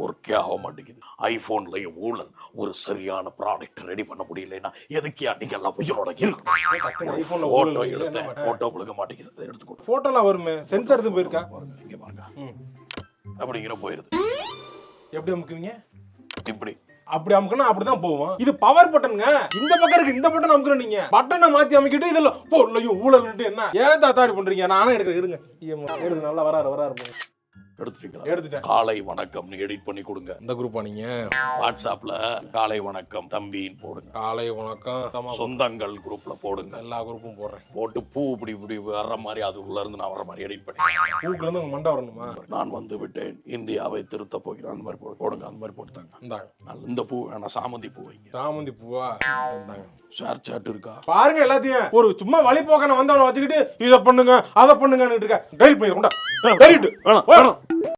ஒர்க்கே ஆக மாட்டேங்குது. ஐபோன்லயும் ஊழல். ஒரு சரியான ப்ராடக்ட் ரெடி பண்ண முடியலன்னா எதுக்கியா நீங்க எல்லாம் உயிரோட இருக்கு. போட்டோ எடுத்தேன், போட்டோ கொடுக்க மாட்டேங்குது. அதை எடுத்துக்கோ. போட்டோலாம் வருமே, சென்சார் எடுத்து போயிருக்கா பாருங்க, இங்க பாருங்க. அப்படிங்கிற போயிருது. எப்படி அமுக்குவீங்க? இப்படி அப்படி அமுக்கணும், அப்படிதான் போவோம். இது பவர் பட்டனுங்க. இந்த பக்கம் இருக்கு, இந்த பட்டன் அமுக்கணும். நீங்க பட்டனை மாத்தி அமைக்கிட்டு இதுல பொருளையும் ஊழல் என்ன ஏன் தாத்தாடி பண்றீங்க? நானும் எடுக்கிறேன், இருங்க. எடுத்து நல்லா வராரு. எடுத்துட்டேன். காலை வணக்கம் எடிட் பண்ணி கொடுங்க. இந்த குரூப்பா நீங்க? வாட்ஸ்அப்ல காலை வணக்கம் தம்பின்னு போடுங்க. காலை வணக்கம் சொந்தங்கள் குரூப்ல போடுங்க. எல்லா குரூப்பும் போடுறேன். போட்டு பூ இப்படி வர்ற மாதிரி, அது உள்ள இருந்து நான் வர மாதிரி எடிட் பண்ணி. பூக்குல இருந்து உங்க மண்டை வரணுமா? நான் வந்து விட்டேன், இந்தியாவை திருத்த போகிறேன், அந்த மாதிரி போடுங்க. அந்த மாதிரி போட்டுத்தாங்க. இந்த பூ வேணா, சாமந்தி பூ வைங்க. சாமந்தி பூவா? ஷேர் சாட் இருக்கா பாருங்க. எல்லாத்தையும் ஒரு சும்மா வழி போக்கன வந்தவனை வச்சுக்கிட்டு இதை பண்ணுங்க அதை பண்ணுங்கன்னு இருக்க. டெலிட் பண்ணிடுறேன்.